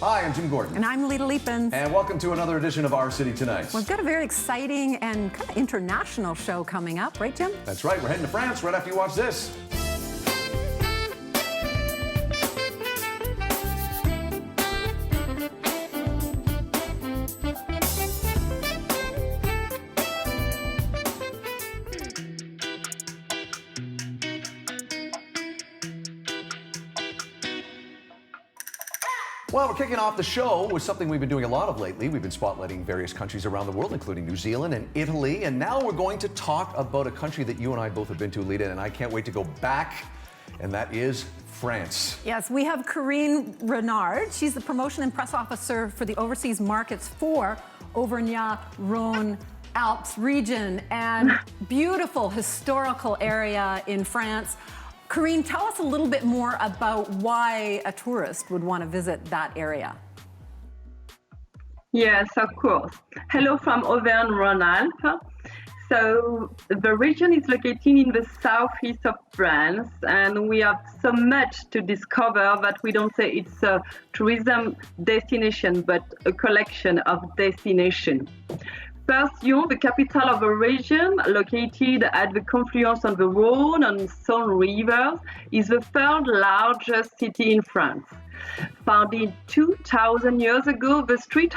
Hi, I'm Jim Gordon. And I'm Lita Leapins. And welcome to another edition of Our City Tonight. We've got a very exciting and kind of international show coming up, right, Jim? That's right. We're heading to France right after you watch this. Well, we're kicking off the show with something we've been doing a lot of lately. We've been spotlighting various countries around the world, including New Zealand and Italy. And now we're going to talk about a country that you and I both have been to, Lita, and I can't wait to go back, and that is France. Yes, we have Corinne Renard. She's the promotion and press officer for the overseas markets for Auvergne-Rhône Alps region, and beautiful historical area in France. Corinne, tell us a little bit more about why a tourist would want to visit that area. Yes, of course. Hello from Auvergne-Rhône-Alpes. So the region is located in the southeast of France, and we have so much to discover that we don't say it's a tourism destination, but a collection of destinations. First, Lyon, the capital of the region, located at the confluence of the Rhône and Saône rivers, is the third largest city in France. Founded 2,000 years ago, the streets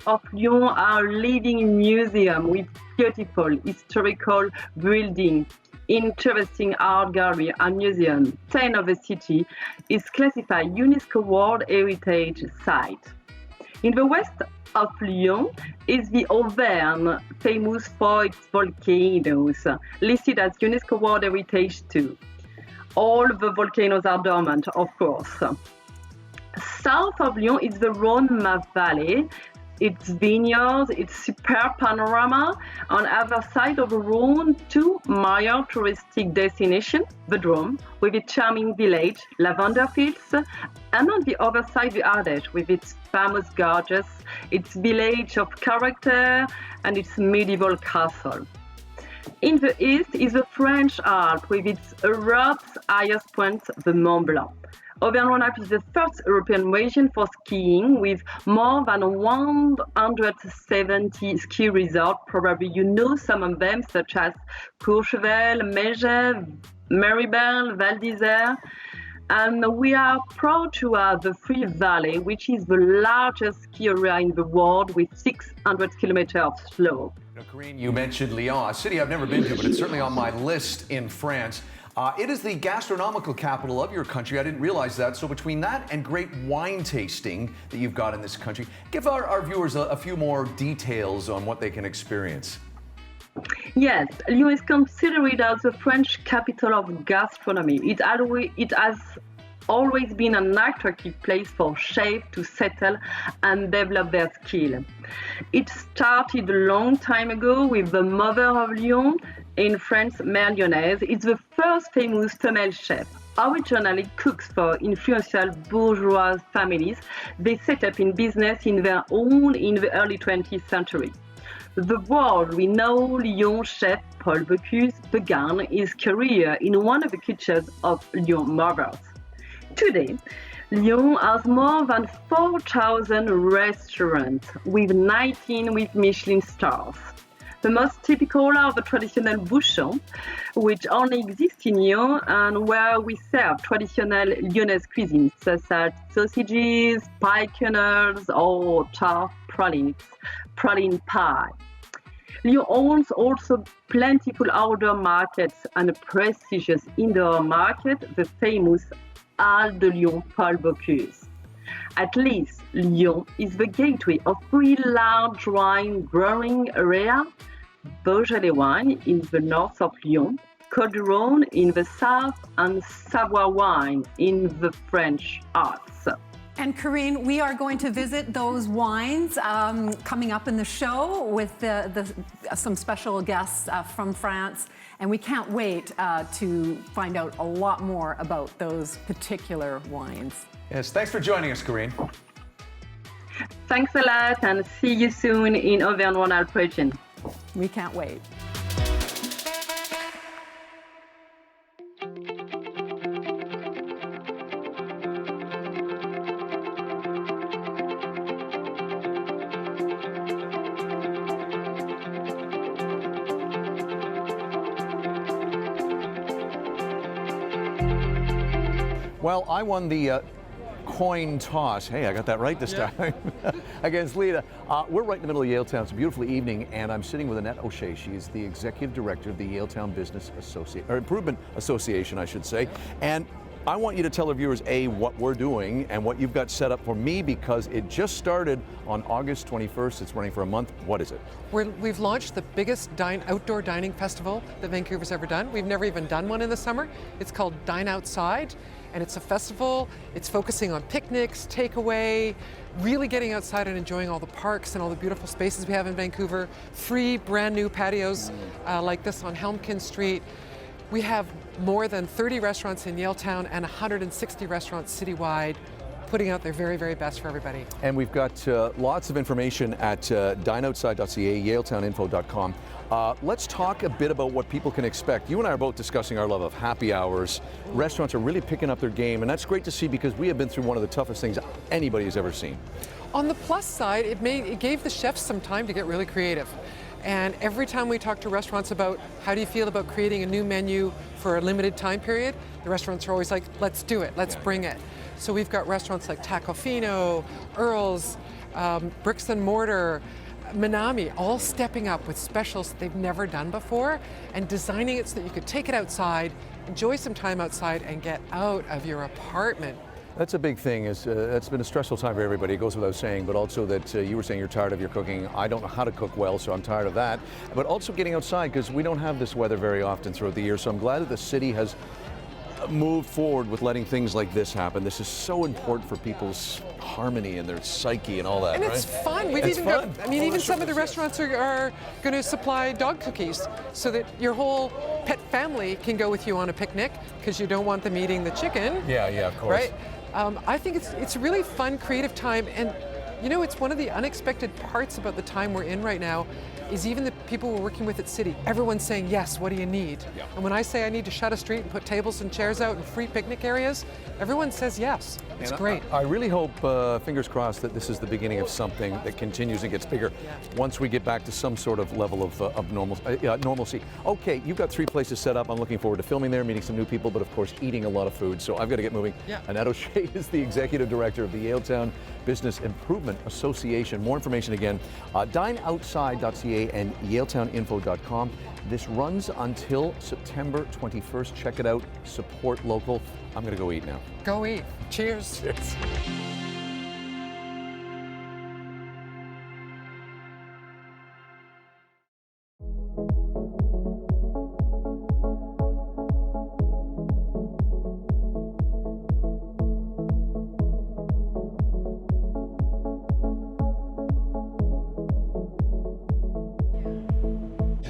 of Lyon are a living museum with beautiful historical buildings, interesting art gallery and museum. 10 of the city is classified UNESCO World Heritage Site. In the west of Lyon is the Auvergne, famous for its volcanoes, listed as UNESCO World Heritage too. All the volcanoes are dormant, of course. South of Lyon is the Rhône Valley, its vineyards, its superb panorama. On the other side of the Rhône, two major touristic destinations, the Drôme, with its charming village, lavender fields, and on the other side, the Ardèche, with its famous gorges, its village of character, and its medieval castle. In the east is the French Alps, with its Europe's highest point, the Mont Blanc. Auvergne-Rhône-Alpes is the first European region for skiing, with more than 170 ski resorts. Probably you know some of them, such as Courchevel, Megève, Méribel, Val d'Isère. And we are proud to have the Free Valley, which is the largest ski area in the world with 600 kilometers of slope. Corinne, you mentioned Lyon, a city I've never been to, but it's certainly on my list in France. It is the gastronomical capital of your country. I didn't realize that. So between that and great wine tasting that you've got in this country, give our viewers a few more details on what they can experience. Yes, Lyon is considered as the French capital of gastronomy. It has always been an attractive place for chefs to settle and develop their skill. It started a long time ago with the mother of Lyon, in France, Mère Lyonnaise. It's the first famous female chef. Originally cooks for influential bourgeois families, they set up in business in their own in the early 20th century. The world-renowned Lyon chef Paul Bocuse began his career in one of the kitchens of Lyon mothers. Today, Lyon has more than 4,000 restaurants, with 19 with Michelin stars. The most typical are the traditional bouchons, which only exist in Lyon and where we serve traditional Lyonnaise cuisine, such as sausages, pie kernels, or tart pralines, praline pie. Lyon owns also plentiful outdoor markets and a prestigious indoor market, the famous Halles de Lyon Paul Bocuse. At least, Lyon is the gateway of three large wine growing areas: Beaujolais wine in the north of Lyon, Côte-du-Rhône in the south, and Savoie wine in the French Alps. And Corinne, we are going to visit those wines coming up in the show with some special guests from France. And we can't wait to find out a lot more about those particular wines. Yes, thanks for joining us, Corinne. Thanks a lot, and see you soon in Auvergne-Rhône-Alpes region. We can't wait. Well, I won the coin toss. Hey, I got that right this time. Against Lita. We're right in the middle of Yaletown. It's a beautiful evening, and I'm sitting with Annette O'Shea. She's the executive director of the Yaletown Business Improvement Association, I should say. And I want you to tell our viewers, A, what we're doing and what you've got set up for me, because it just started on August 21st. It's running for a month. What is it? We've launched the biggest outdoor dining festival that Vancouver's ever done. We've never even done one in the summer. It's called Dine Outside, and it's a festival. It's focusing on picnics, takeaway, really getting outside and enjoying all the parks and all the beautiful spaces we have in Vancouver. Free, brand new patios like this on Helmkin Street. We have more than 30 restaurants in Yaletown and 160 restaurants citywide, putting out their very, very best for everybody. And we've got lots of information at dineoutside.ca, yaletown.info.com. Let's talk a bit about what people can expect. You and I are both discussing our love of happy hours. Restaurants are really picking up their game, and that's great to see because we have been through one of the toughest things anybody has ever seen. On the plus side, it gave the chefs some time to get really creative. And every time we talk to restaurants about how do you feel about creating a new menu for a limited time period, the restaurants are always like, let's do it, let's bring it. So we've got restaurants like TacoFino, Earl's, Bricks and Mortar, Minami, all stepping up with specials that they've never done before and designing it so that you could take it outside, enjoy some time outside, and get out of your apartment. That's a big thing. It's been a stressful time for everybody. It goes without saying, but also that you were saying you're tired of your cooking. I don't know how to cook well, so I'm tired of that. But also getting outside, because we don't have this weather very often throughout the year. So I'm glad that the city has moved forward with letting things like this happen. This is so important for people's harmony and their psyche and all that, and right? it's fun. We've It's even fun. got, I mean, even some of the restaurants are going to supply dog cookies so that your whole pet family can go with you on a picnic because you don't want them eating the chicken. Yeah, of course. Right? I think it's a really fun, creative time, and you know, it's one of the unexpected parts about the time we're in right now is even the people we're working with at City, everyone's saying, yes, what do you need? Yeah. And when I say I need to shut a street and put tables and chairs out and free picnic areas, everyone says yes. It's great. I really hope, fingers crossed, that this is the beginning of something that continues and gets bigger once we get back to some sort of level of normalcy. Okay, you've got 3 places set up. I'm looking forward to filming there, meeting some new people, but of course eating a lot of food, so I've got to get moving. Yeah. Annette O'Shea is the executive director of the Yaletown Business Improvement Association. More information again, dineoutside.ca and yaletown.info.com. This runs until September 21st. Check it out. Support local. I'm going to go eat now. Go eat. Cheers. Cheers.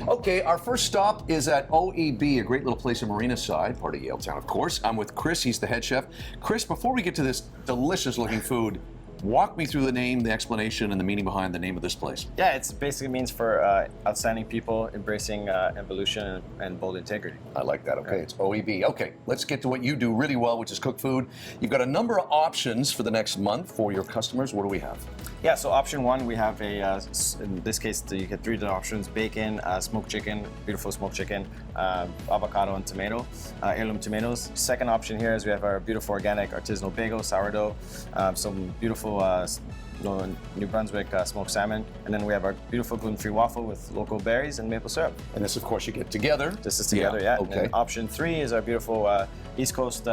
Okay, our first stop is at OEB, a great little place in Marina Side, part of Yaletown, of course. I'm with Chris, he's the head chef. Chris, before we get to this delicious looking food, walk me through the name, the explanation, and the meaning behind the name of this place. Yeah, it basically means for outstanding people embracing evolution and bold integrity. I like that. Okay, it's OEB. Okay, let's get to what you do really well, which is cook food. You've got a number of options for the next month for your customers. What do we have? Yeah, so option 1, we have a, in this case, you get 3 different options: bacon, smoked chicken, beautiful smoked chicken, avocado and tomato, heirloom tomatoes. Second option here is we have our beautiful organic artisanal bagel, sourdough, some beautiful New Brunswick smoked salmon, and then we have our beautiful gluten-free waffle with local berries and maple syrup. And this, of course, you get together. This is together, yeah. Okay. And then option 3 is our beautiful East Coast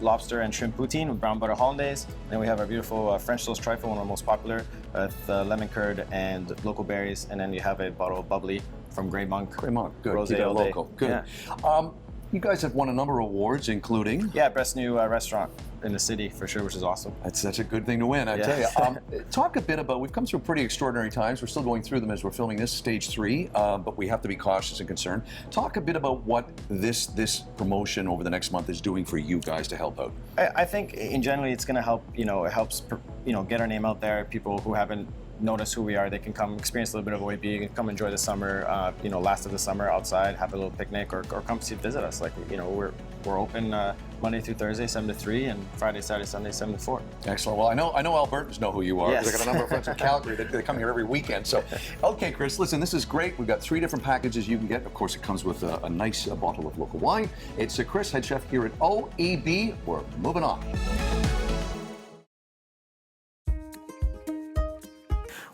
lobster and shrimp poutine with brown butter hollandaise. Then we have our beautiful French toast trifle, one of our most popular, with lemon curd and local berries. And then you have a bottle of bubbly from Grey Monk. Grey Monk, good. Rosé Keep it all day. local. Good. Yeah. You guys have won a number of awards, including... Yeah, best new restaurant in the city for sure, which is awesome. That's such a good thing to win, I tell you. Talk a bit about, we've come through pretty extraordinary times. We're still going through them as we're filming this, stage 3, but we have to be cautious and concerned. Talk a bit about what this promotion over the next month is doing for you guys to help out. I think in general it's going to help, it helps, get our name out there. People who haven't notice who we are, they can come experience a little bit of OAB, come enjoy the summer, last of the summer outside, have a little picnic, or come visit us. Like, we're open Monday through Thursday, 7 to 3, and Friday, Saturday, Sunday, 7 to 4. Excellent. Well, I know Albertans know who you are. Yes. I got a number of friends in Calgary that they come here every weekend. So, okay, Chris, listen, this is great. We've got 3 different packages you can get. Of course, it comes with a nice bottle of local wine. It's Chris, head chef here at OEB. We're moving on.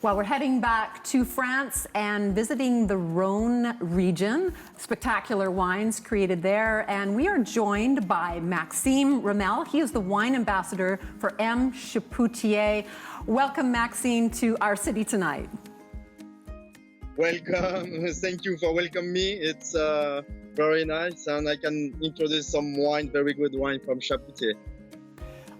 Well, we're heading back to France and visiting the Rhone region. Spectacular wines created there. And we are joined by Maxime Ramel. He is the wine ambassador for M. Chapoutier. Welcome, Maxime, to our city tonight. Welcome. Thank you for welcoming me. It's very nice, and I can introduce some wine, very good wine from Chapoutier.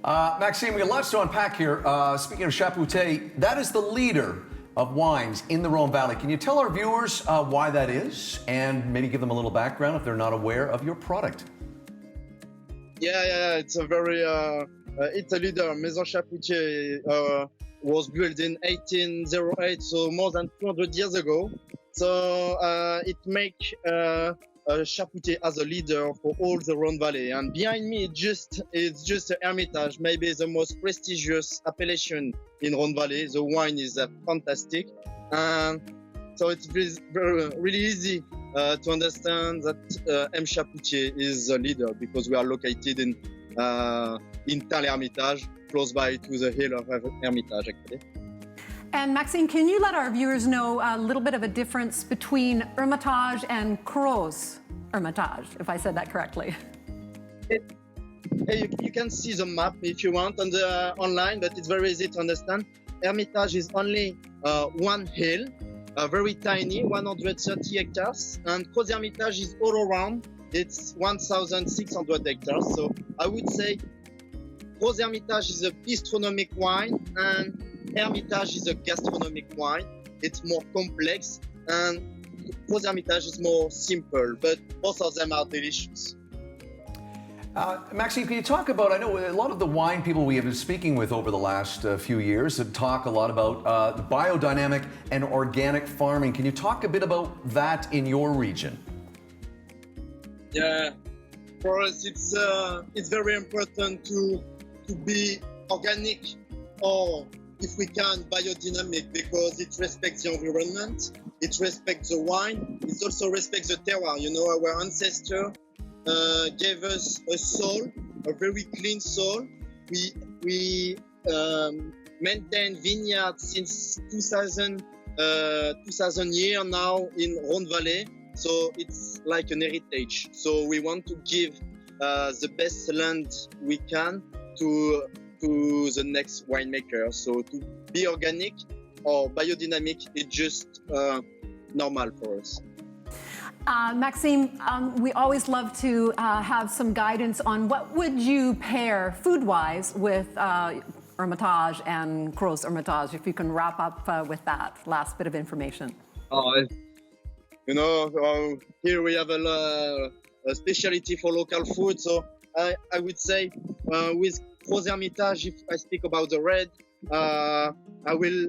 Maxime, we got lots to unpack here. Speaking of Chapoutier, that is the leader of wines in the Rhone Valley. Can you tell our viewers why that is, and maybe give them a little background if they're not aware of your product? Yeah, it's a very, it's a leader. Maison Chapoutier was built in 1808, so more than 200 years ago. So it makes Chapoutier as a leader for all the Rhone Valley. And behind me, it's just a Hermitage, maybe the most prestigious appellation in Rhone Valley. The wine is fantastic. So it's really easy to understand that M. Chapoutier is the leader, because we are located in Hermitage, close by to the hill of Hermitage, actually. And Maxime, can you let our viewers know a little bit of a difference between Hermitage and Gros Hermitage, if I said that correctly? You can see the map if you want on the online, but it's very easy to understand. Hermitage is only one hill, very tiny, 130 hectares, and Gros Hermitage is all around. It's 1,600 hectares. So I would say Gros Hermitage is a bistronomic wine, and Hermitage is a gastronomic wine. It's more complex, and Gros Hermitage is more simple, but both of them are delicious. Maxime, can you talk about, I know a lot of the wine people we have been speaking with over the last few years talk a lot about biodynamic and organic farming. Can you talk a bit about that in your region? Yeah, for us it's very important to be organic, or if we can, biodynamic, because it respects the environment, it respects the wine, it also respects the terroir. Our ancestor gave us a soul, a very clean soul. We maintain vineyards since 2000 years now in Rhone Valley, so it's like an heritage. So we want to give the best land we can to the next winemaker. So to be organic or biodynamic, it's just normal for us. Maxime, we always love to have some guidance on what would you pair food-wise with Hermitage and Gros Hermitage, if you can wrap up with that last bit of information. Here we have a specialty for local food. So I would say with Gros Hermitage, if I speak about the red, I will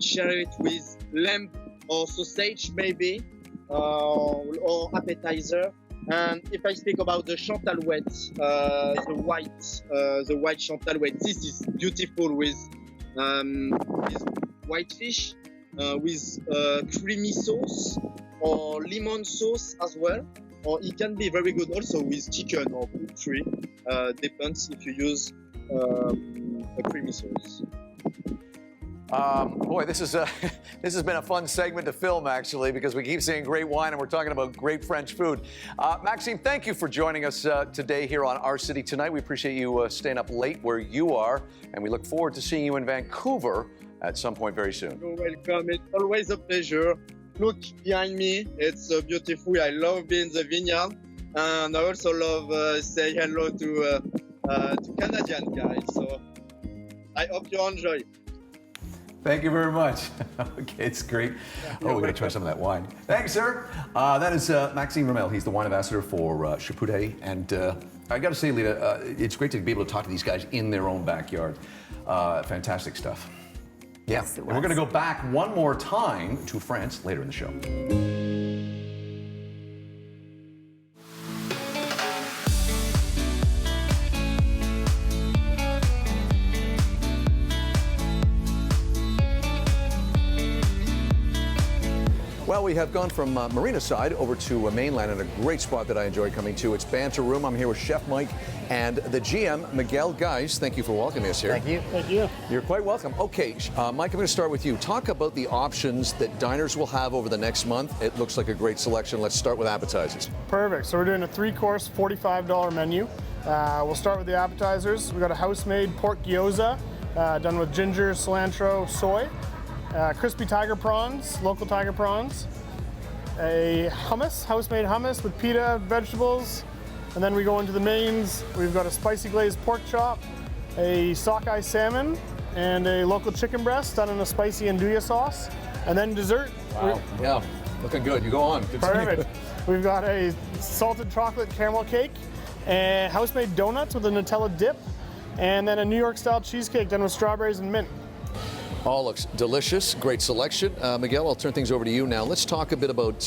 share it with lamb or sausage maybe, or appetizer. And if I speak about the Chantalouette, the white Chantalouette, this is beautiful with white fish, with creamy sauce or lemon sauce as well. Or it can be very good also with chicken or poultry, depends if you use a creamy sauce. Boy, this has been a fun segment to film, actually, because we keep seeing great wine and we're talking about great French food. Maxime, thank you for joining us today here on Our City Tonight. We appreciate you staying up late where you are, and we look forward to seeing you in Vancouver at some point very soon. You're welcome. It's always a pleasure. Look behind me. It's beautiful. I love being in the vineyard, and I also love say hello to Canadian guys. So I hope you enjoy. Thank you very much. Okay, it's great. Oh, we're going to try some of that wine. Thanks, sir. That is Maxime Ramel. He's the wine ambassador for Chapoutier. And I got to say, Lita, it's great to be able to talk to these guys in their own backyard. Fantastic stuff. Yeah. Yes, it And we're going was. to go back one more time to France later in the show. Well, we have gone from Marina side over to mainland in a great spot that I enjoy coming to. It's Banter Room. I'm here with Chef Mike and the GM, Miguel. Guys, thank you for welcoming us here. Thank you. Thank you. You're quite welcome. Okay, Mike, I'm going to start with you. Talk about the options that diners will have over the next month. It looks like a great selection. Let's start with appetizers. Perfect. So we're doing a 3-course, $45 menu. We'll start with the appetizers. We got a house-made pork gyoza done with ginger, cilantro, soy. Crispy tiger prawns, local tiger prawns. A hummus, house-made hummus with pita, vegetables. And then we go into the mains. We've got a spicy glazed pork chop, a sockeye salmon, and a local chicken breast done in a spicy andouille sauce. And then dessert. Wow. Yeah, looking good. You go on. Perfect. We've got a salted chocolate caramel cake, and house-made donuts with a Nutella dip, and then a New York-style cheesecake done with strawberries and mint. All looks delicious. Great selection. Miguel, I'll turn things over to you now. Let's talk a bit about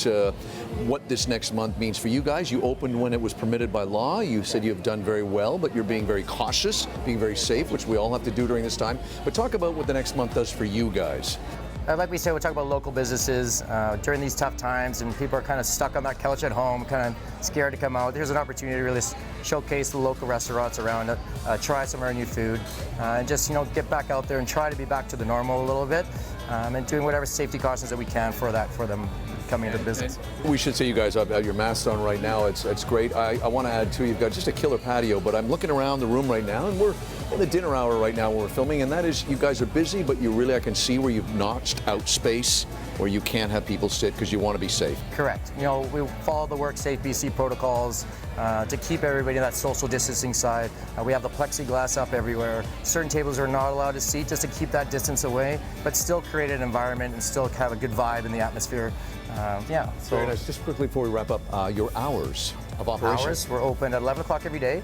what this next month means for you guys. You opened when it was permitted by law. You said you have done very well, but you're being very cautious, being very safe, which we all have to do during this time. But talk about what the next month does for you guys. Like we said, we'll talk about local businesses during these tough times, and people are kind of stuck on that couch at home, kind of scared to come out. There's an opportunity to really showcase the local restaurants around it, try some of our new food, and just get back out there and try to be back to the normal a little bit, and doing whatever safety cautions that we can for them coming into the business. We should say you guys have your masks on right now. It's great. I want to add too, you've got just a killer patio, but I'm looking around the room right now, and we're in the dinner hour right now when we're filming, and that is, you guys are busy, but I can see where you've notched out space where you can't have people sit because you want to be safe. Correct. We follow the WorkSafe BC protocols to keep everybody in that social distancing side. We have the plexiglass up everywhere. Certain tables are not allowed to seat just to keep that distance away, but still create an environment and still have a good vibe in the atmosphere. So Very nice. Just quickly before we wrap up, your hours of operation. hours, we're open at 11 o'clock every day.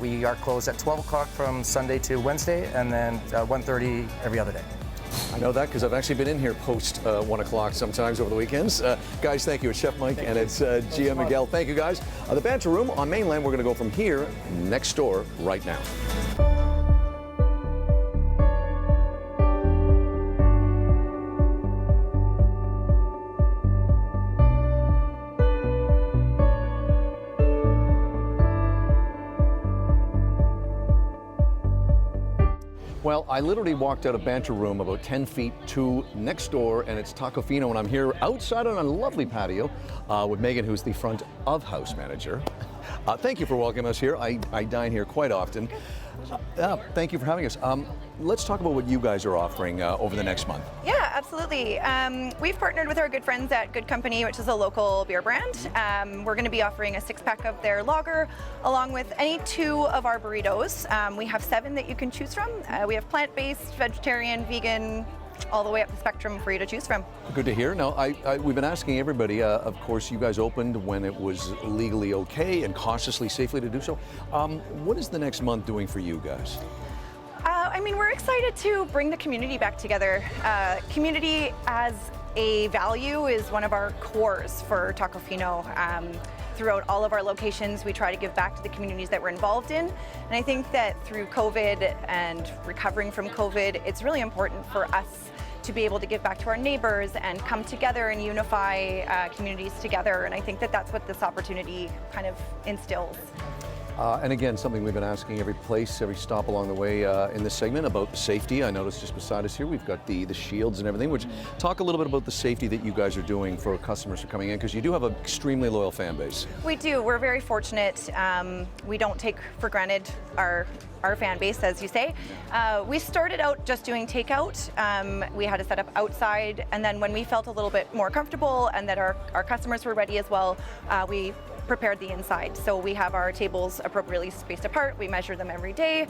We are closed at 12 o'clock from Sunday to Wednesday, and then 1:30 every other day. I know that because I've actually been in here post 1 o'clock sometimes over the weekends. Guys, thank you. It's Chef Mike and it's GM Miguel. Thank you, guys. The Banter Room on mainland, we're going to go from here next door right now. Well, I literally walked out of Banter Room about 10 feet to next door, and it's TacoFino, and I'm here outside on a lovely patio with Megan, who's the front of house manager. Thank you for welcoming us here. I dine here quite often. Thank you for having us. Let's talk about what you guys are offering over the next month. Yeah, absolutely. We've partnered with our good friends at Good Company, which is a local beer brand. We're going to be offering a 6-pack of their lager, along with any 2 of our burritos. We have 7 that you can choose from. We have plant-based, vegetarian, vegan, all the way up the spectrum for you to choose from. Good to hear. Now, we've been asking everybody, of course, you guys opened when it was legally okay and cautiously, safely to do so. What is the next month doing for you guys? We're excited to bring the community back together. Community as a value is one of our cores for TacoFino. Throughout all of our locations, we try to give back to the communities that we're involved in. And I think that through COVID and recovering from COVID, it's really important for us to be able to give back to our neighbors and come together and unify communities together. And I think that that's what this opportunity kind of instills. And again, something we've been asking every place, every stop along the way in this segment about safety. I noticed just beside us here, we've got the shields and everything, which talk a little bit about the safety that you guys are doing for customers who are coming in, because you do have an extremely loyal fan base. We do. We're very fortunate. We don't take for granted our fan base, as you say. We started out just doing takeout. We had to set up outside, and then when we felt a little bit more comfortable and that our customers were ready as well, we prepared the inside. So we have our tables appropriately spaced apart. We measure them every day.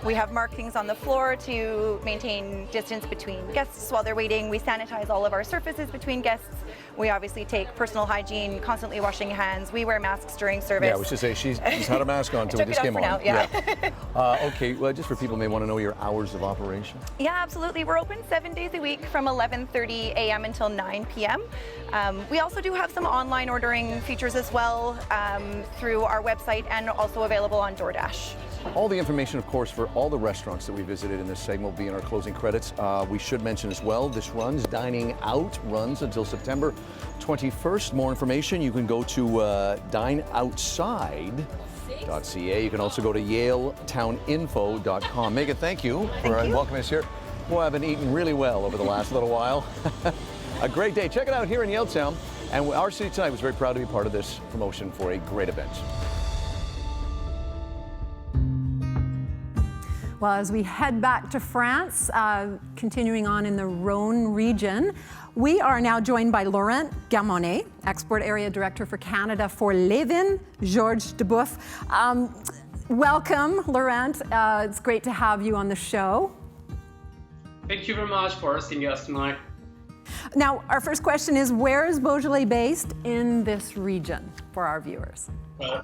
We have markings on the floor to maintain distance between guests while they're waiting. We sanitize all of our surfaces between guests. We obviously take personal hygiene, constantly washing hands. We wear masks during service. Yeah, I was just saying, she's had a mask on until we just came on. Now, yeah. Okay, well, just for people who may want to know your hours of operation. Yeah, absolutely. We're open 7 days a week from 11:30 a.m. until 9 p.m. We also do have some online ordering features as well through our website and also available on DoorDash. All the information, of course, for all the restaurants that we visited in this segment will be in our closing credits. We should mention as well, this runs, Dining Out runs until September 21st. More information, you can go to dineoutside.ca. You can also go to yaleTowninfo.com. Megan, thank you for welcoming us here. Boy, I've been eating really well over the last little while. A great day. Check it out here in Yaletown. And our city tonight was very proud to be part of this promotion for a great event. Well, as we head back to France, continuing on in the Rhône region, we are now joined by Laurent Gamonet, Export Area Director for Canada for Levin, Georges Duboeuf. Welcome, Laurent. It's great to have you on the show. Thank you very much for hosting us tonight. Now, our first question is, where is Beaujolais based in this region for our viewers? Well,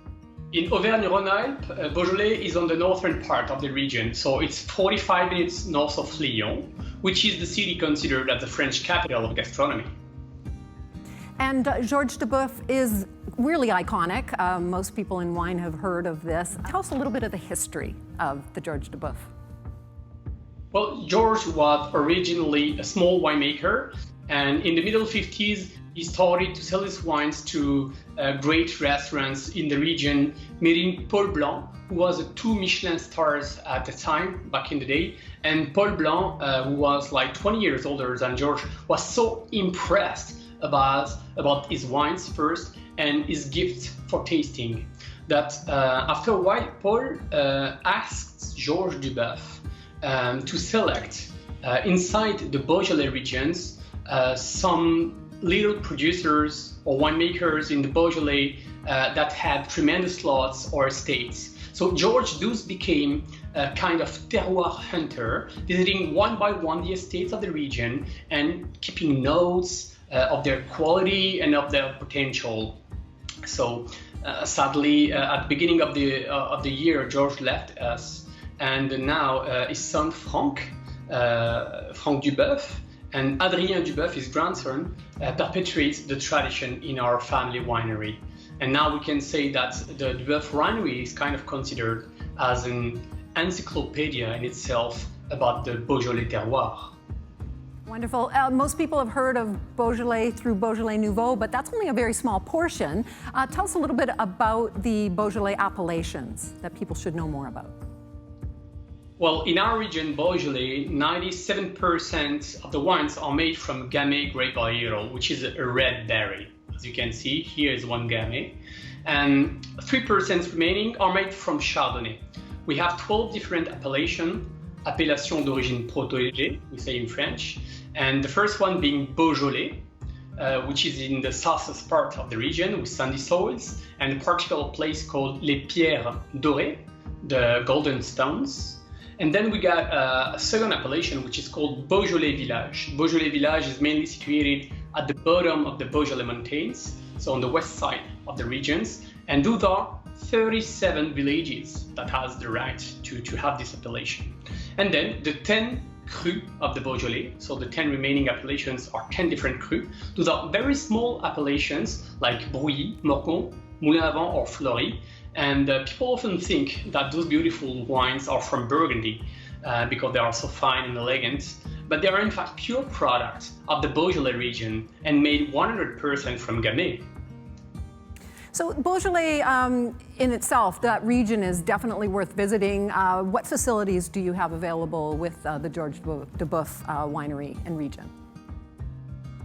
in Auvergne-Rhône-Alpes, Beaujolais is on the northern part of the region, so it's 45 minutes north of Lyon, which is the city considered as the French capital of gastronomy. And Georges Duboeuf is really iconic. Most people in wine have heard of this. Tell us a little bit of the history of the Georges Duboeuf. Well, Georges was originally a small winemaker, and in the middle 50s, he started to sell his wines to great restaurants in the region, meeting Paul Blanc, who was 2 Michelin stars at the time, back in the day. And Paul Blanc, who was like 20 years older than Georges, was so impressed about his wines first and his gift for tasting that after a while, Paul asked Georges Duboeuf to select inside the Beaujolais regions some little producers or winemakers in the Beaujolais that had tremendous lots or estates. So Georges thus became a kind of terroir hunter, visiting one by one the estates of the region and keeping notes of their quality and of their potential. So sadly, at the beginning of the year, Georges left us, and now his son Franck Duboeuf, and Adrien Duboeuf, his grandson, perpetuates the tradition in our family winery. And now we can say that the Duboeuf winery is kind of considered as an encyclopedia in itself about the Beaujolais terroir. Wonderful. Most people have heard of Beaujolais through Beaujolais Nouveau, but that's only a very small portion. Tell us a little bit about the Beaujolais appellations that people should know more about. Well, in our region, Beaujolais, 97% of the wines are made from Gamay grape varietal, which is a red berry. As you can see, here is one Gamay. And 3% remaining are made from Chardonnay. We have 12 different appellations, appellation d'origine protégée, we say in French. And the first one being Beaujolais, which is in the southwest part of the region with sandy soils, and a particular place called Les Pierres Dorées, the golden stones. And then we got a second appellation, which is called Beaujolais Village. Beaujolais Village is mainly situated at the bottom of the Beaujolais Mountains, so on the west side of the regions. And those are 37 villages that has the right to have this appellation. And then the 10 crus of the Beaujolais, so the 10 remaining appellations are 10 different crus. Those are very small appellations like Brouilly, Morgon, Moulin à Vent, or Fleury. And people often think that those beautiful wines are from Burgundy because they are so fine and elegant, but they are in fact pure products of the Beaujolais region and made 100% from Gamay. So Beaujolais in itself, that region is definitely worth visiting. What facilities do you have available with the Georges Duboeuf winery and region?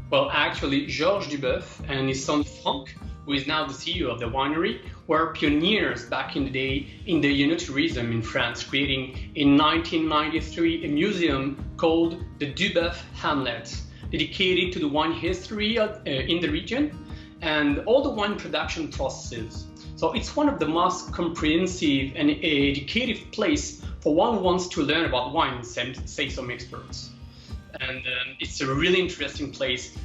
Well, actually, Georges Duboeuf and his son Franck, who is now the CEO of the winery, were pioneers back in the day in the œnotourism in France, creating in 1993 a museum called the Duboeuf Hamlet, dedicated to the wine history in the region. and all the wine production processes. So it's one of the most comprehensive and educative place for one who wants to learn about wine, say some experts. And it's a really interesting place.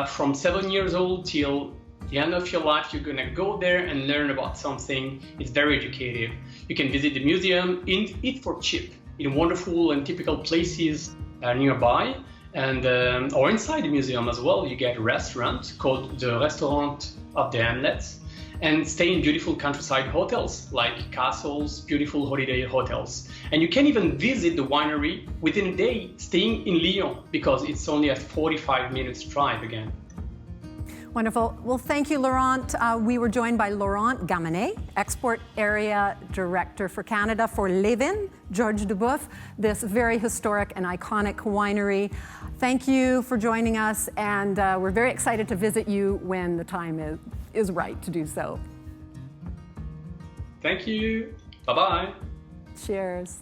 From 7 years old till the end of your life, you're gonna go there and learn about something. It's very educative. You can visit the museum, eat for cheap in wonderful and typical places nearby. And or inside the museum as well, you get a restaurant called the Restaurant of the Hamlets, and stay in beautiful countryside hotels like castles, beautiful holiday hotels. And you can even visit the winery within a day, staying in Lyon, because it's only a 45 minutes drive again. Wonderful. Well, thank you, Laurent. We were joined by Laurent Gamenet, Export Area Director for Canada for Levin, Georges Duboeuf, this very historic and iconic winery. Thank you for joining us, and we're very excited to visit you when the time is right to do so. Thank you. Bye-bye. Cheers.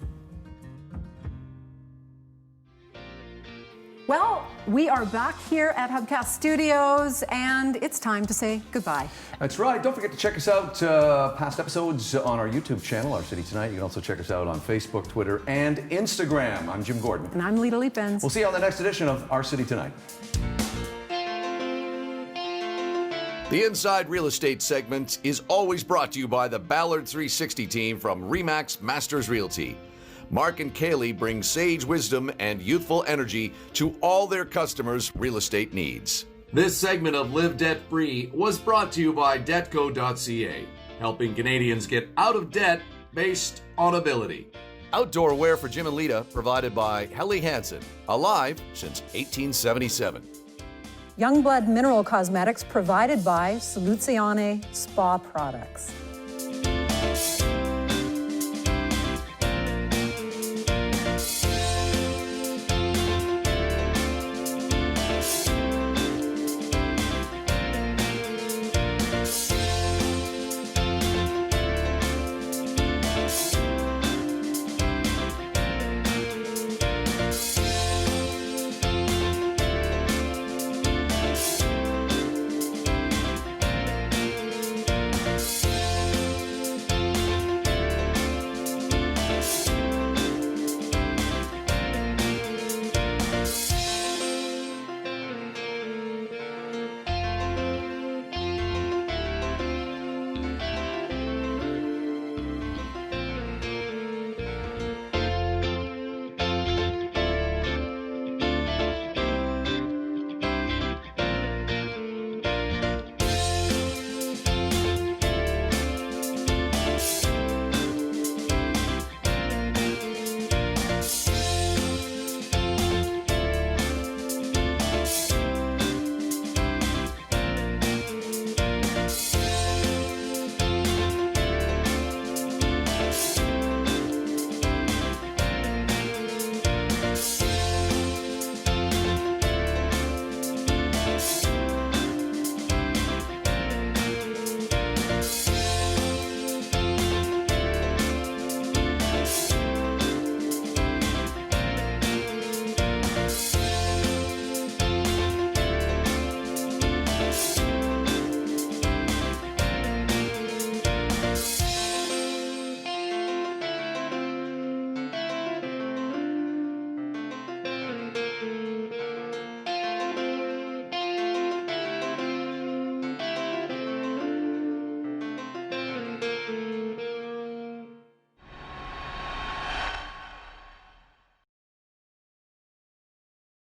Well, we are back here at Hubcast Studios, and it's time to say goodbye. That's right. Don't forget to check us out past episodes on our YouTube channel, Our City Tonight. You can also check us out on Facebook, Twitter, and Instagram. I'm Jim Gordon. And I'm Lita Liepens. We'll see you on the next edition of Our City Tonight. The Inside Real Estate segment is always brought to you by the Ballard 360 team from RE/MAX Masters Realty. Mark and Kaylee bring sage wisdom and youthful energy to all their customers' real estate needs. This segment of Live Debt Free was brought to you by Debtco.ca, helping Canadians get out of debt based on ability. Outdoor wear for Jim and Lita provided by Helly Hansen, alive since 1877. Youngblood Mineral Cosmetics provided by Soluzione Spa Products.